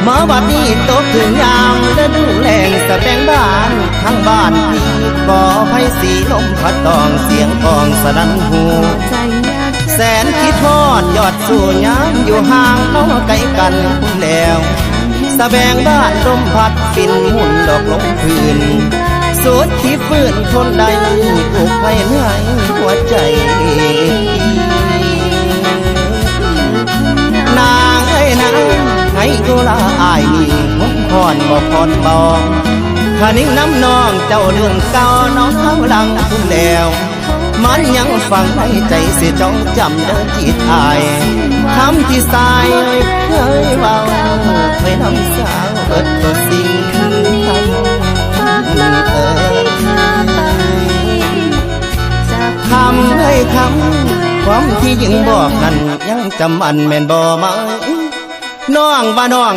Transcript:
มาบัดนี้ตกถึงยามฤดูแล้งสะแบงบ้านทั้งบ้านพี่ก่อไฟสีลมพัดตองเสียงกองสนั่นหูแสนคิดทอดยอดสู่ยามอยู่ห่างน้องไกลกันคุณแล้วสะแบงบ้านลมพัดฟินหมุนดอกลมพื้นสุดที่ฟื้นทนได้ผูกไว้ในหัวใจนางเอ้ยนางให้กุลาอายนี่หุ่นพรบอกพรบอกถ้านิ่งน้ำนองเจ้าเรื่องเก่าน้องเขาหลังคุณแล้วมันยังฟังในใจเสียจ้องจำเดินจิตอายคำที่สายเคยเบาเคยน้ำสาวเอิดตัวสิ่งคำให้คำความที่ยิ่งบอกนั้นยังจำอันแม่นบ่มาน้องว่าน้อง